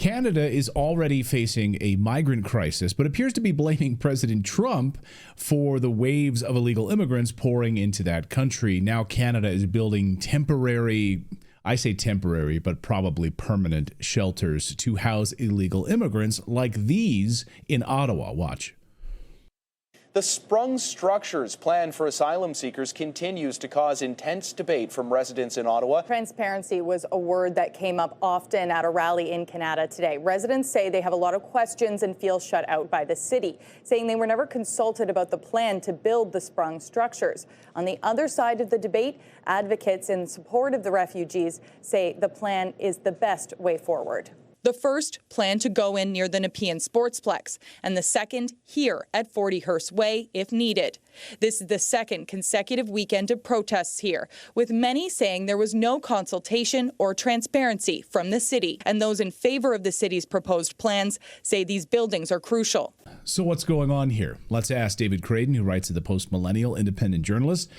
Canada is already facing a migrant crisis, but appears to be blaming President Trump for the waves of illegal immigrants pouring into that country. Now Canada is building temporary, I say temporary, but probably permanent shelters to house illegal immigrants like these in Ottawa. Watch. The sprung structures plan for asylum seekers continues to cause intense debate from residents in Ottawa. Transparency was a word that came up often at a rally in Canada today. Residents say they have a lot of questions and feel shut out by the city, saying they were never consulted about the plan to build the sprung structures. On the other side of the debate, advocates in support of the refugees say the plan is the best way forward. The first planned to go in near the Nepean Sportsplex, and the second here at 40 Hearst Way if needed. This is the second consecutive weekend of protests here, with many saying there was no consultation or transparency from the city. And those in favor of the city's proposed plans say these buildings are crucial. So what's going on here? Let's ask David Creighton, who writes at the Post-Millennial, independent journalist,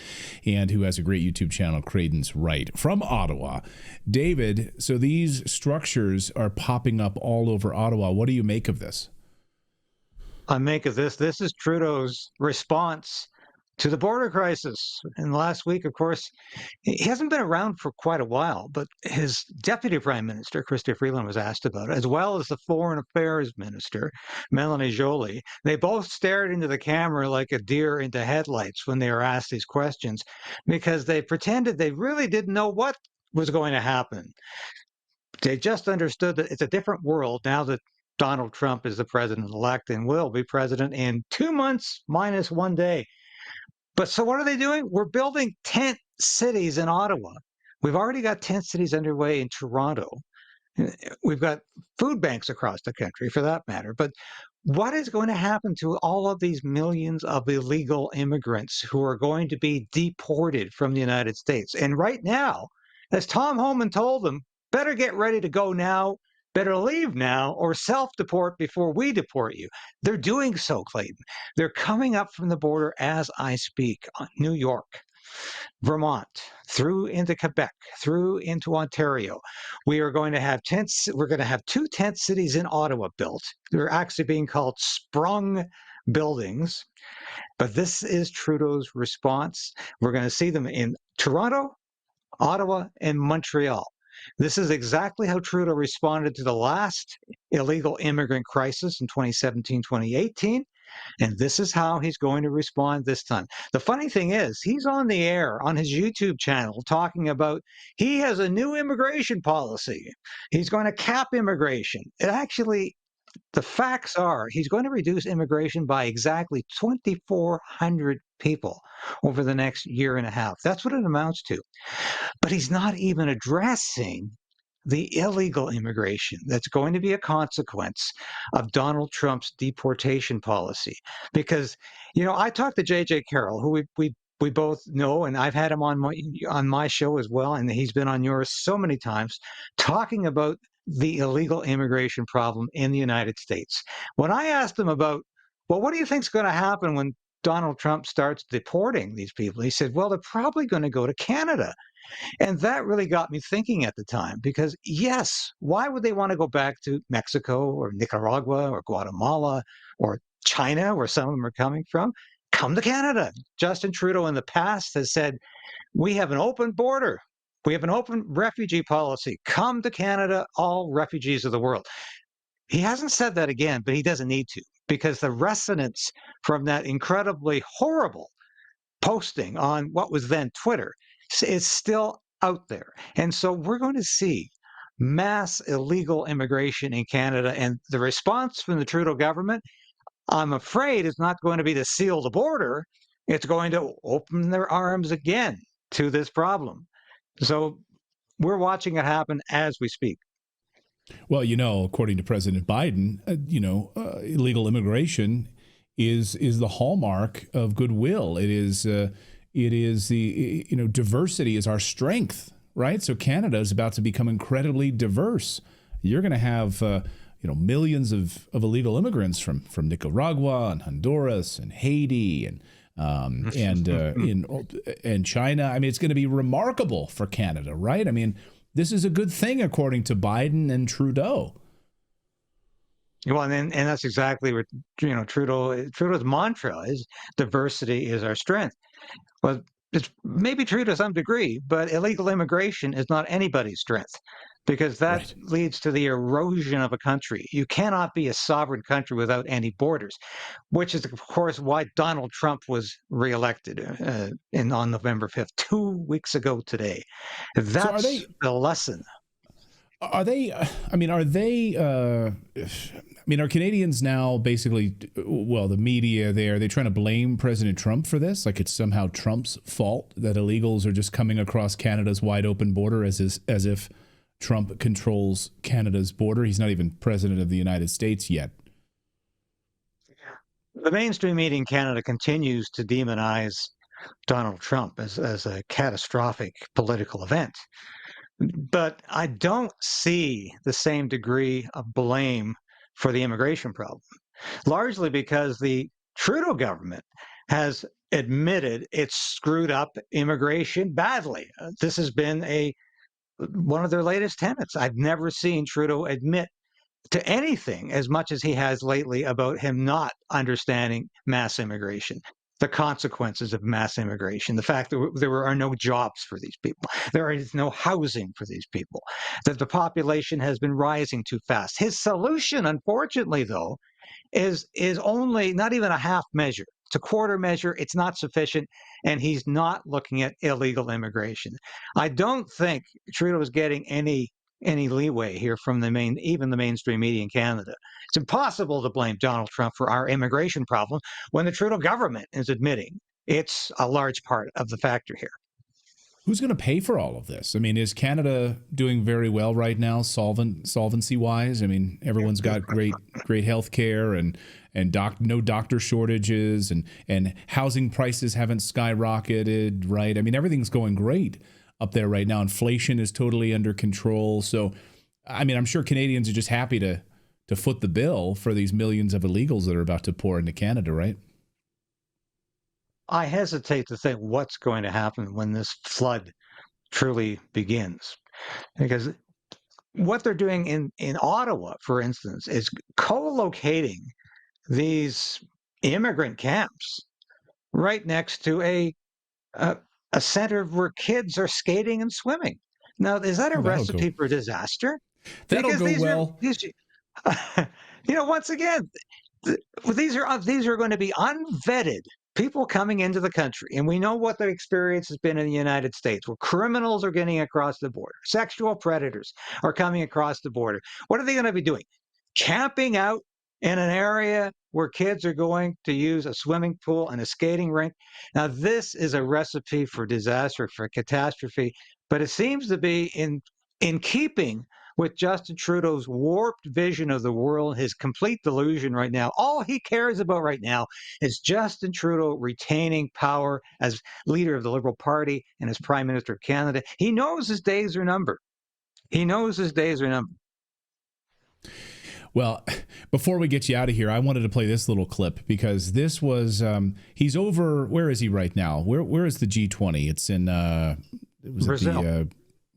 and who has a great YouTube channel, Creighton's Right, from Ottawa. David, so these structures are popping up all over Ottawa. What do you make of this? I make of this is Trudeau's response to the border crisis. And last week, of course, he hasn't been around for quite a while, but his deputy prime minister, Chrystia Freeland, was asked about it, as well as the foreign affairs minister, Melanie Joly. They both stared into the camera like a deer into headlights when they were asked these questions, because they pretended they really didn't know what was going to happen. They just understood that it's a different world now that Donald Trump is the president-elect and will be president in 2 months minus 1 day. But so what are they doing? We're building tent cities in Ottawa. We've already got tent cities underway in Toronto. We've got food banks across the country, for that matter. But what is going to happen to all of these millions of illegal immigrants who are going to be deported from the United States? And right now, as Tom Homan told them, better get ready to go now, better leave now, or self-deport before we deport you. They're doing so, Clayton. They're coming up from the border as I speak. New York, Vermont, through into Quebec, through into Ontario. We are going to have tents. We're going to have 2 tent cities in Ottawa built. They're actually being called sprung buildings. But this is Trudeau's response. We're going to see them in Toronto, Ottawa, and Montreal. This is exactly how Trudeau responded to the last illegal immigrant crisis in 2017-2018, and this is how he's going to respond this time. The funny thing is, he's on the air on his YouTube channel talking about he has a new immigration policy. He's going to cap immigration. It actually, the facts are, he's going to reduce immigration by exactly 2,400 people over the next year and a half. That's what it amounts to. But he's not even addressing the illegal immigration that's going to be a consequence of Donald Trump's deportation policy. Because, I talked to J.J. Carroll, who we both know, and I've had him on my show as well, and he's been on yours so many times, talking about the illegal immigration problem in the United States. When I asked him about, well, what do you think is going to happen when Donald Trump starts deporting these people? He said, well, they're probably going to go to Canada. And that really got me thinking at the time, because yes, why would they want to go back to Mexico or Nicaragua or Guatemala or China, where some of them are coming from? Come to Canada. Justin Trudeau in the past has said, we have an open border. We have an open refugee policy. Come to Canada, all refugees of the world. He hasn't said that again, but he doesn't need to, because the resonance from that incredibly horrible posting on what was then Twitter is still out there. And so we're going to see mass illegal immigration in Canada. And the response from the Trudeau government, I'm afraid, is not going to be to seal the border. It's going to open their arms again to this problem. So we're watching it happen as we speak. Well, according to President Biden, illegal immigration is the hallmark of goodwill. It is the diversity is our strength, right? So Canada is about to become incredibly diverse. You're going to have millions of illegal immigrants from Nicaragua and Honduras and Haiti and China. I mean, it's going to be remarkable for Canada, right? I mean, this is a good thing according to Biden and Trudeau. Well, and that's exactly what Trudeau's mantra is: diversity is our strength. Well, it's maybe true to some degree, but illegal immigration is not anybody's strength because that Right. leads to the erosion of a country. You cannot be a sovereign country without any borders, which is, of course, why Donald Trump was reelected on November 5th, 2 weeks ago today. So are That's they? the lesson. Are they? I mean, are they? I mean, are Canadians now basically? Well, the media there, are they trying to blame President Trump for this? Like it's somehow Trump's fault that illegals are just coming across Canada's wide open border as if Trump controls Canada's border. He's not even president of the United States yet. The mainstream media in Canada continues to demonize Donald Trump as a catastrophic political event. But I don't see the same degree of blame for the immigration problem, largely because the Trudeau government has admitted it's screwed up immigration badly. This has been one of their latest tenets. I've never seen Trudeau admit to anything as much as he has lately about him not understanding mass immigration, the consequences of mass immigration, the fact that there are no jobs for these people, there is no housing for these people, that the population has been rising too fast. His solution, unfortunately, though, is only not even a half measure. It's a quarter measure. It's not sufficient, and he's not looking at illegal immigration. I don't think Trudeau is getting any leeway here from even the mainstream media in Canada. It's impossible to blame Donald Trump for our immigration problem when the Trudeau government is admitting it's a large part of the factor here. Who's going to pay for all of this? I mean, is Canada doing very well right now, solvency wise? I mean, everyone's got great health care and no doctor shortages and housing prices haven't skyrocketed, right? I mean, everything's going great up there right now. Inflation is totally under control. So, I mean, I'm sure Canadians are just happy to foot the bill for these millions of illegals that are about to pour into Canada, right? I hesitate to think what's going to happen when this flood truly begins, because what they're doing in Ottawa, for instance, is co-locating these immigrant camps right next to a center where kids are skating and swimming. Now, is that a recipe for disaster? That'll go well. Once again, these are going to be unvetted people coming into the country, and we know what the experience has been in the United States, where criminals are getting across the border, sexual predators are coming across the border. What are they going to be doing? Camping out in an area where kids are going to use a swimming pool and a skating rink. Now, this is a recipe for disaster, for catastrophe, but it seems to be in keeping with Justin Trudeau's warped vision of the world, his complete delusion right now. All he cares about right now is Justin Trudeau retaining power as leader of the Liberal Party and as Prime Minister of Canada. He knows his days are numbered. Well, before we get you out of here, I wanted to play this little clip because this was, he's over, where is he right now? Where is the G20? It's in, Brazil.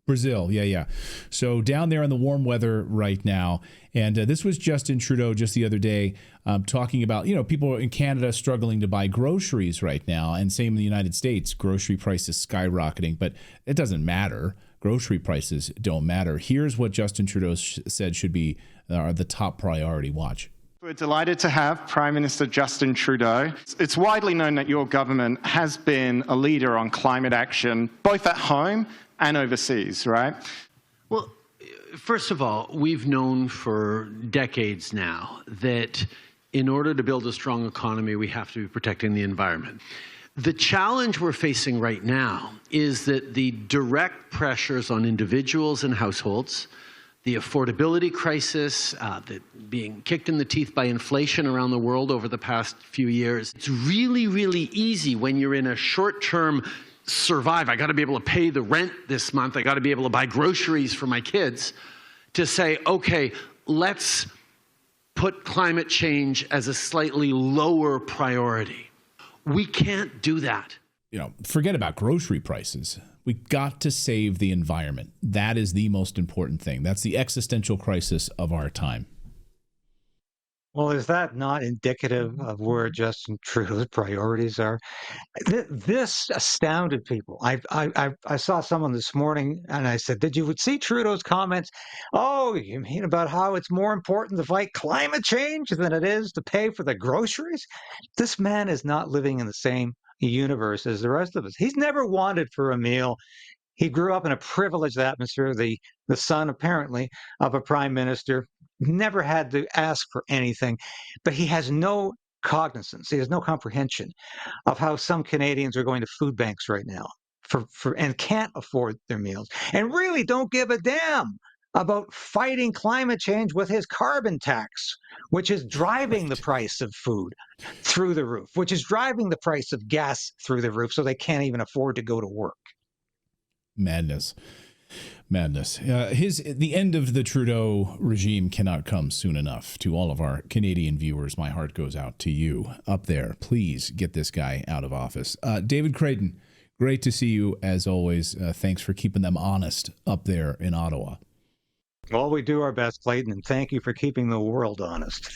Brazil, yeah. So down there in the warm weather right now. And this was Justin Trudeau just the other day talking about, people in Canada struggling to buy groceries right now. And same in the United States, grocery prices skyrocketing. But it doesn't matter. Grocery prices don't matter. Here's what Justin Trudeau said should be the top priority. Watch. We're delighted to have Prime Minister Justin Trudeau. It's widely known that your government has been a leader on climate action, both at home and overseas, right? Well, first of all, we've known for decades now that in order to build a strong economy, we have to be protecting the environment. The challenge we're facing right now is that the direct pressures on individuals and households, the affordability crisis, that being kicked in the teeth by inflation around the world over the past few years, it's really, really easy when you're in a short-term survive. I got to be able to pay the rent this month. I got to be able to buy groceries for my kids, to say, okay, let's put climate change as a slightly lower priority. We can't do that. Forget about grocery prices. We got to save the environment. That is the most important thing. That's the existential crisis of our time. Well, is that not indicative of where Justin Trudeau's priorities are? This astounded people. I saw someone this morning, and I said, "Did you see Trudeau's comments? Oh, you mean about how it's more important to fight climate change than it is to pay for the groceries?" This man is not living in the same universe as the rest of us. He's never wanted for a meal. He grew up in a privileged atmosphere, the son, apparently, of a prime minister, never had to ask for anything, but he has no cognizance, he has no comprehension of how some Canadians are going to food banks right now for and can't afford their meals, and really don't give a damn about fighting climate change with his carbon tax, which is driving the price of food through the roof, which is driving the price of gas through the roof, so they can't even afford to go to work. Madness. The end of the Trudeau regime cannot come soon enough. To all of our Canadian viewers, my heart goes out to you up there. Please get this guy out of office. David Clayton, great to see you as always. Thanks for keeping them honest up there in Ottawa. Well, we do our best, Clayton, and thank you for keeping the world honest.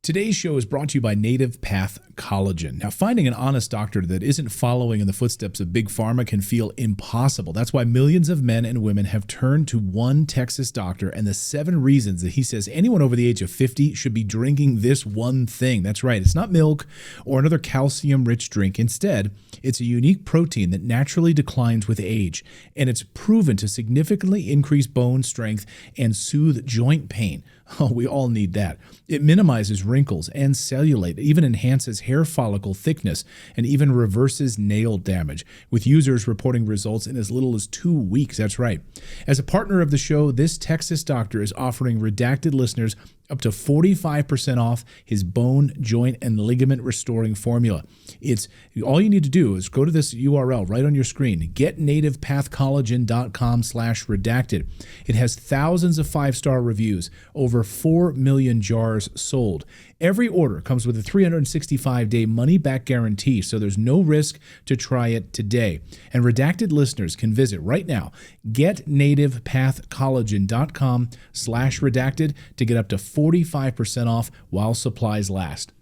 Today's show is brought to you by Native Path Collagen. Now, finding an honest doctor that isn't following in the footsteps of Big Pharma can feel impossible. That's why millions of men and women have turned to one Texas doctor and the 7 reasons that he says anyone over the age of 50 should be drinking this one thing. That's right. It's not milk or another calcium-rich drink. Instead, it's a unique protein that naturally declines with age, and it's proven to significantly increase bone strength and soothe joint pain. Oh, we all need that. It minimizes wrinkles and cellulite, even enhances hair follicle thickness, and even reverses nail damage, with users reporting results in as little as 2 weeks. That's right. As a partner of the show, this Texas doctor is offering Redacted listeners up to 45% off his bone, joint, and ligament restoring formula. It's all you need to do is go to this URL right on your screen, getnativepathcollagen.com/redacted. It has thousands of 5-star reviews, over 4 million jars sold. Every order comes with a 365-day money-back guarantee, so there's no risk to try it today. And Redacted listeners can visit right now, getnativepathcollagen.com/redacted to get up to 45% off while supplies last.